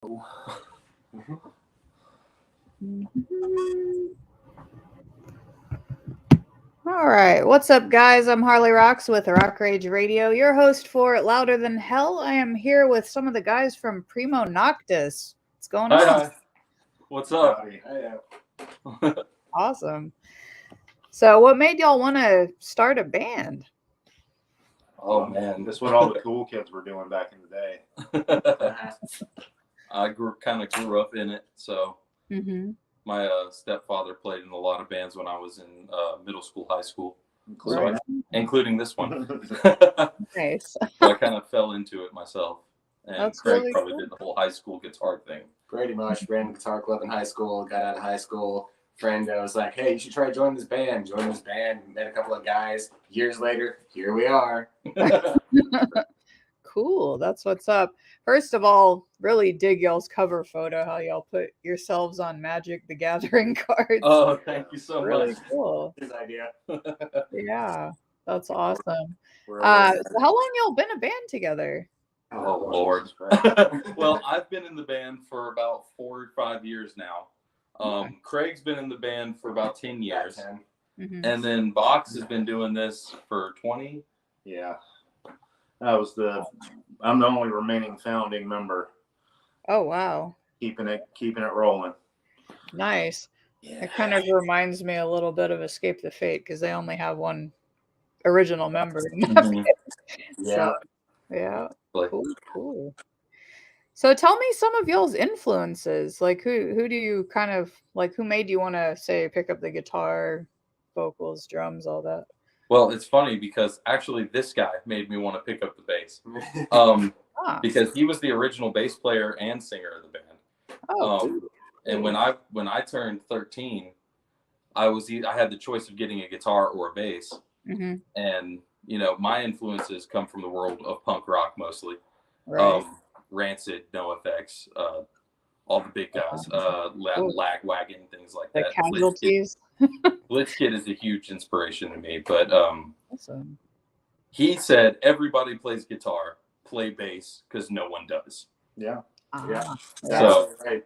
All right, what's up, guys? I'm Harley Roxx with Rock Rage Radio, your host for Louder Than Hell. I am here with some of the guys from Primo Noctis. What's going on? Hi. What's up? Hey. Awesome. So, what made y'all want to start a band? Oh man, That's what all the cool kids were doing back in the day. I kind of grew up in it, so Mm-hmm. my stepfather played in a lot of bands when I was in middle school, high school, Right. including this one. Nice. So I kind of fell into it myself, and That's Craig really probably cool. did the whole high school guitar thing. Pretty much. Ran guitar club in high school, got out of high school. Friend was like, hey, you should try joining this band. Joined this band, met a couple of guys. Years later, here we are. Cool. That's what's up. First of all, really dig y'all's cover photo, how y'all put yourselves on Magic the Gathering cards. Oh, thank you so Really much. cool. His idea. Yeah, that's awesome. We're So how long y'all been a band together? Oh Lord. Well, I've been in the band for about 4 or 5 years now. Craig's been in the band for about 10 years. Mhm. And then Box has been doing this for 20. Yeah. I'm the only remaining founding member, Oh, wow. keeping it rolling. Nice. Yeah. It kind of reminds me a little bit of Escape the Fate because they only have one original member. Mhm. So, yeah. Like, Cool. So tell me some of y'all's influences. Like who do you kind of like who made you want to say pick up the guitar, vocals, drums, all that? well, it's funny because actually this guy made me want to pick up the bass. Because he was the original bass player and singer of the band. Cool. And when I turned 13, I had the choice of getting a guitar or a bass. Mm-hmm. And my influences come from the world of punk rock mostly. Right. Rancid, NoFX, all the big guys, Lagwagon, things like The that. Casualties. Blitzkid is a huge inspiration to me, but Awesome. he said everybody plays guitar, play bass, because no one does. Yeah. Yeah. So- right.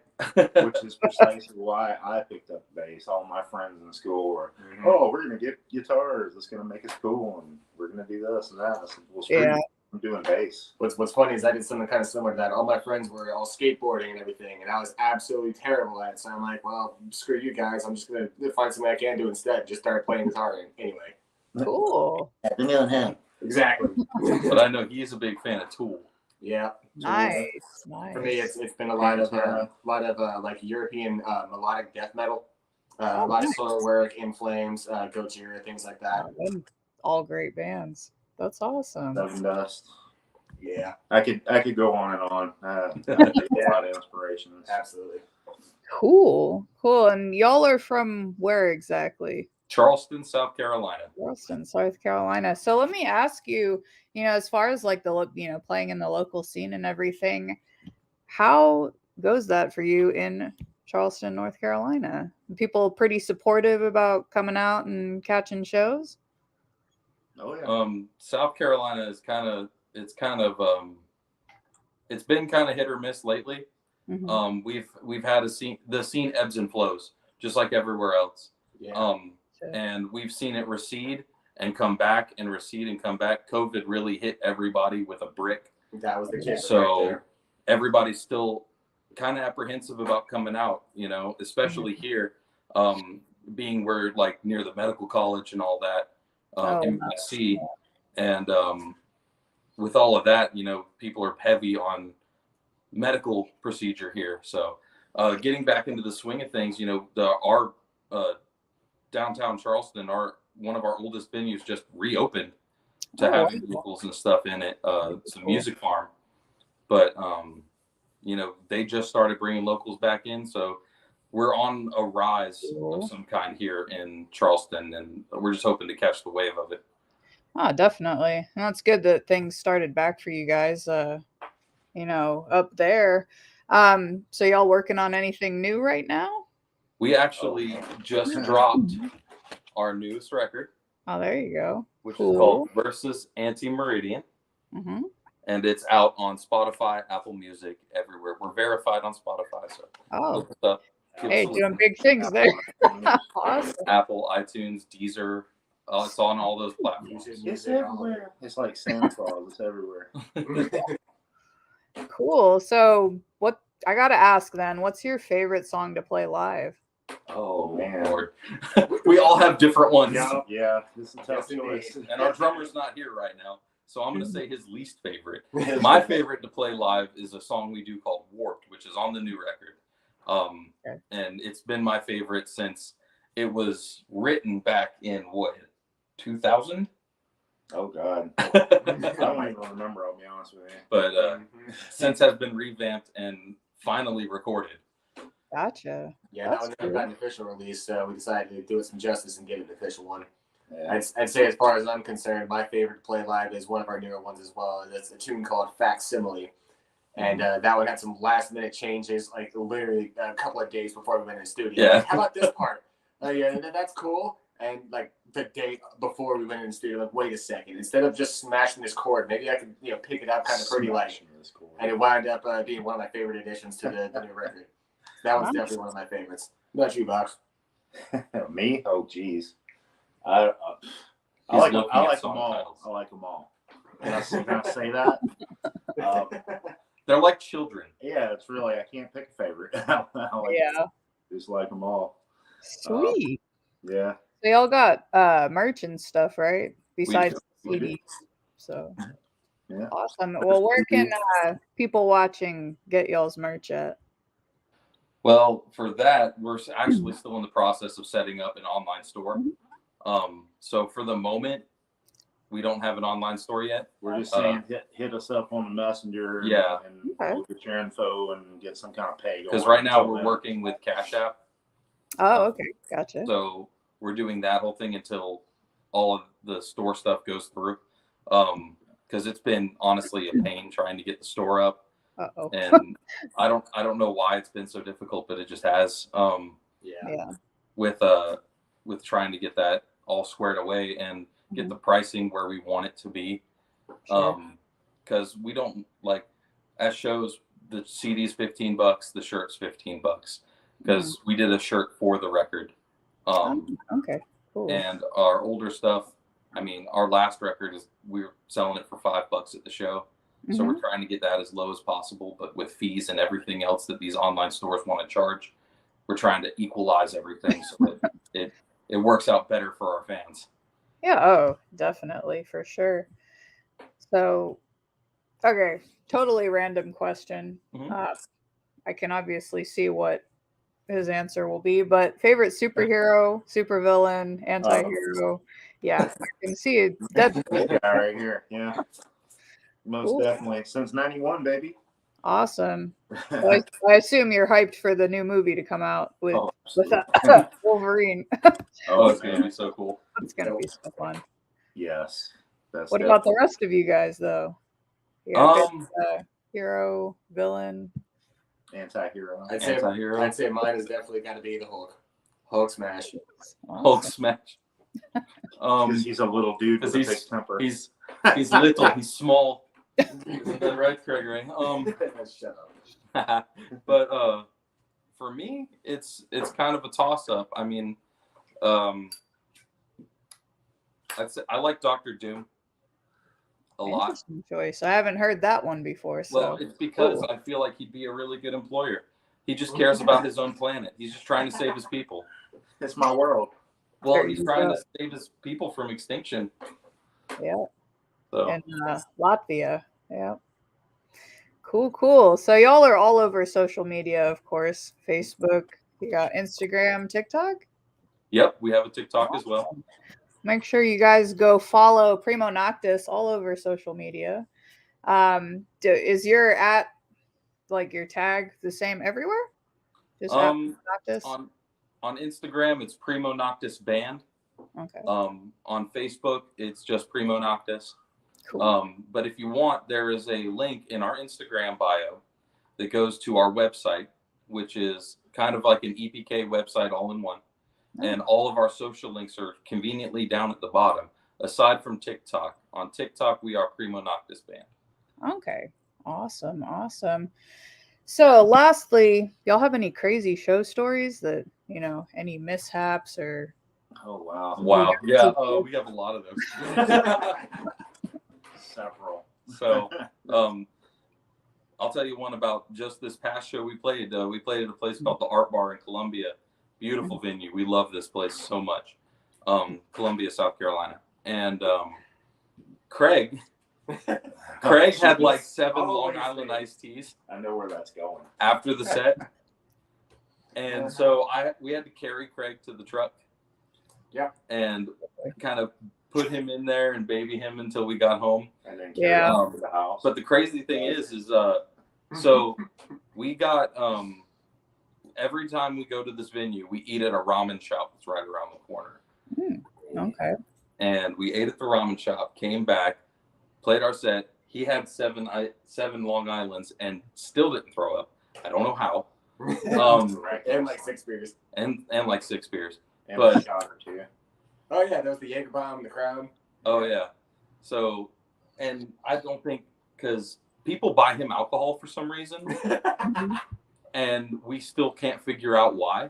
Which is precisely why I picked up the bass. All my friends in school were, oh, we're gonna get guitars. It's gonna make us cool, and we're gonna do this and that. I said, well, screw you. I'm doing bass. What's funny is I did something kind of similar to that. All my friends were all skateboarding and everything, and I was absolutely terrible at it. So I'm like, well, screw you guys. I'm just going to find something I can do instead. Just start playing guitar anyway. Cool. Exactly. But I know he's a big fan of Tool. Yeah. Nice. For me, it's been a lot of like European melodic death metal, a lot of Soilwork, In Flames, Gojira, things like that. All great bands. That's awesome. Love and Dust. Yeah, I could go on and on. I take a lot of inspirations. absolutely. Cool. And y'all are from where exactly? Charleston, South Carolina. Charleston, South Carolina. So let me ask you, as far as like the, playing in the local scene and everything, how goes that for you in Charleston, North Carolina? People pretty supportive about coming out and catching shows? Oh yeah. South Carolina is it's been kind of hit or miss lately. Mhm. We've had the scene ebbs and flows just like everywhere else. Yeah. And we've seen it recede and come back and recede and come back. COVID really hit everybody with a brick. That was the kicker. So right there. everybody's still kind of apprehensive about coming out, especially here, being where like near the medical college and all that, MSC. And with all of that, people are heavy on medical procedure here. So getting back into the swing of things, our downtown Charleston, one of our oldest venues just reopened to having vocals and stuff in it. It's a music farm, but they just started bringing locals back in, so we're on a rise of some kind here in Charleston, and we're just hoping to catch the wave of it. Oh, definitely. And that's good that things started back for you guys, up there. So y'all working on anything new right now? We actually just dropped our newest record. Oh, there you go. Which is called Versus Anti-Meridian. Mm-hmm. and it's out on Spotify, Apple Music, everywhere. We're verified on Spotify, so look us up. Hey, doing big things there. Awesome. Apple, iTunes, Deezer. It's on all those platforms. It's everywhere. It's like Santa Claus. It's everywhere. Cool. So, what I gotta ask then? What's your favorite song to play live? Oh man, Lord. We all have different ones. Yeah, this is a tough choice. And our drummer's not here right now, so I'm going to say his least favorite. My favorite to play live is a song we do called Warped, which is on the new record. And it's been my favorite since it was written back in what, 2000? Oh God, I don't even remember. I'll be honest with you. But since has been revamped and finally recorded. Gotcha. Yeah, that one never got an official release, so we decided to do it some justice and give it an official one. Yeah. I'd say, as far as I'm concerned, my favorite to play live is one of our newer ones as well. It's a tune called Facsimile. And that one had some last-minute changes, like literally a couple of days before we went in the studio. Yeah. Like, how about this part? Yeah, that's cool. And like the day before we went in the studio, like, wait a second. Instead of just smashing this chord, maybe I could, pick it up kind of pretty light. And it wound up being one of my favorite additions to the new record. That one's definitely one of my favorites. Not you, Box. Me? Oh, geez. I like them all. I like them all. Can I say that? They're like children. Yeah, it's really, I can't pick a favorite. Just like them all. Sweet. Yeah. They all got merch and stuff, right? Besides CDs. So yeah. Awesome. Well, where can people watching get y'all's merch at? Well, for that, we're actually still in the process of setting up an online store. So for the moment, we don't have an online store yet. We're just saying hit us up on the messenger. Yeah. And we'll get your info and get some kind of pay going. Because right now we're working with Cash App. Oh, okay. Gotcha. So we're doing that whole thing until all of the store stuff goes through. Because it's been honestly a pain trying to get the store up. Uh-oh. And I don't know why it's been so difficult, but it just has. With trying to get that all squared away and get the pricing where we want it to be. Because we don't like at shows the CD's $15, the shirt's $15. Because we did a shirt for the record. Okay, cool. And our older stuff, I mean, our last record we were selling it for $5 at the show. So we're trying to get that as low as possible, but with fees and everything else that these online stores want to charge, we're trying to equalize everything so that it works out better for our fans. Yeah, oh, definitely, for sure. So, okay, totally random question. I can obviously see what his answer will be, but favorite superhero, supervillain, anti-hero. Yeah, I can see it. That's right here. Yeah. Most definitely. Since 91, baby. Awesome. Well, I assume you're hyped for the new movie to come out with Wolverine. It's going to be so cool. It's going to be so fun. Yes. What about the rest of you guys, though? Hero, villain, anti-hero. I'd say mine has definitely got to be the Hulk. Hulk smash. Awesome. Hulk smash. Because he's a little dude with a big temper. He's little. He's small. Isn't that right, Gregory? Shut up. But for me, it's kind of a toss-up. I mean, I'd say I like Dr. Doom a lot. Interesting choice. I haven't heard that one before. So. Well, it's because I feel like he'd be a really good employer. He just cares about his own planet. He's just trying to save his people. It's my world. Well, he's trying to save his people from extinction. Yeah. So. And Latvia. Yeah. Cool. So y'all are all over social media, of course. Facebook, you got Instagram, TikTok? Yep, we have a TikTok as well. Make sure you guys go follow Primo Noctis all over social media. Is your your tag the same everywhere? Just Noctis? On Instagram, it's Primo Noctis Band. Okay. On Facebook, it's just Primo Noctis. Cool. But if you want, there is a link in our Instagram bio that goes to our website, which is kind of like an EPK website all in one. Oh. And all of our social links are conveniently down at the bottom, aside from TikTok. On TikTok, we are Primo Noctis Band. Okay. Awesome. So lastly, y'all have any crazy show stories that, any mishaps or Oh wow. Wow. Yeah, we have a lot of those. Several. So, I'll tell you one about just this past show we played. We played at a place called the Art Bar in Columbia. Beautiful venue. We love this place so much. Columbia, South Carolina. And Craig had like 7 Long Island iced teas. I know where that's going. After the set. And so we had to carry Craig to the truck. Yeah. And kind of put him in there and baby him until we got home. And then carry him to the house. But the crazy thing is so we got every time we go to this venue, we eat at a ramen shop that's right around the corner. Okay. And we ate at the ramen shop, came back, played our set. He had 7 Long Islands and still didn't throw up. I don't know how. And like 6 beers. And like 6 beers. And a shot or 2. Oh yeah, there was the Jaeger bomb in the crowd. Oh yeah. So, and I don't think, because people buy him alcohol for some reason, and we still can't figure out why.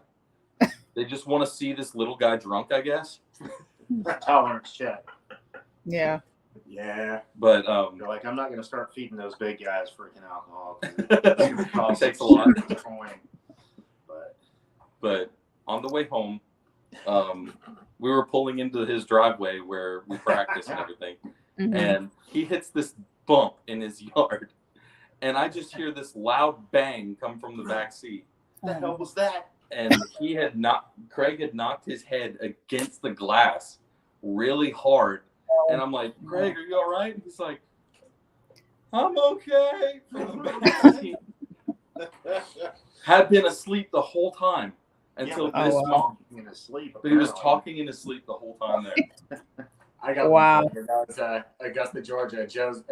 They just want to see this little guy drunk, I guess. Tolerance check. Yeah. Yeah. But They're like, I'm not going to start feeding those big guys freaking alcohol. it takes a lot. But on the way home, we were pulling into his driveway where we practice and everything, and he hits this bump in his yard, and I just hear this loud bang come from the back seat. What the hell was that? And Craig had knocked his head against the glass really hard, and I'm like, Craig, are you all right? And he's like, I'm okay. From the back seat. Had been asleep the whole time. Until this moment. In his sleep, But he was talking in his sleep the whole time there. I got one. That was Augusta, Georgia. Jim's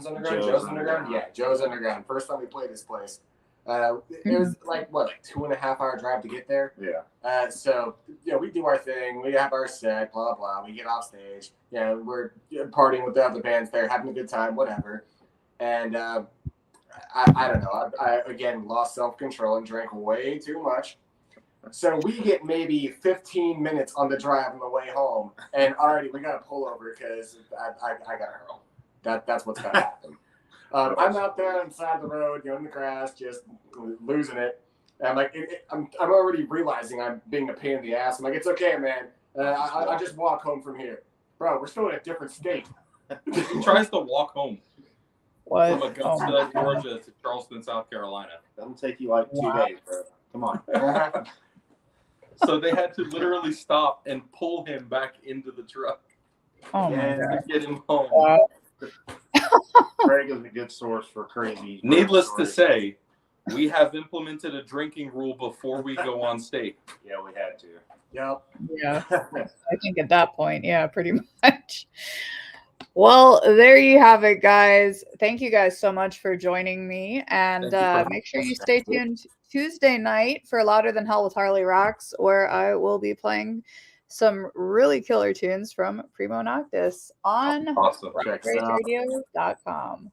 Underground? Yeah, Joe's Underground. First time we played this place. It was like 2.5 hour drive to get there. Yeah. So we do our thing. We have our set. Blah blah. We get off stage. We're partying with the other bands there, having a good time, whatever. And I don't know. I again lost self control and drank way too much. So we get maybe 15 minutes on the drive on the way home, and already we got to pull over because I got to hurl. That's what's going to happen. I'm out there on the side of the road, in the grass, just losing it. And I'm like, I'm already realizing I'm being a pain in the ass. I'm like, it's okay, man. I'll just walk home from here. Bro, we're still in a different state. He tries to walk home. What? From Augusta, Georgia to Charleston, South Carolina. That'll take you like 2 days, bro. Come on. So they had to literally stop and pull him back into the truck. Oh my God. To get him home. Wow. Craig is a good source for crazy. Needless to say, we have implemented a drinking rule before we go on stage. Yeah, we had to. Yep. Yeah. I think at that point, yeah, pretty much. Well, there you have it, guys. Thank you guys so much for joining me. And make sure you stay tuned Tuesday night for Louder Than Hell with Harley Roxx, where I will be playing some really killer tunes from Primo Noctis on Awesome. RageRadio.com.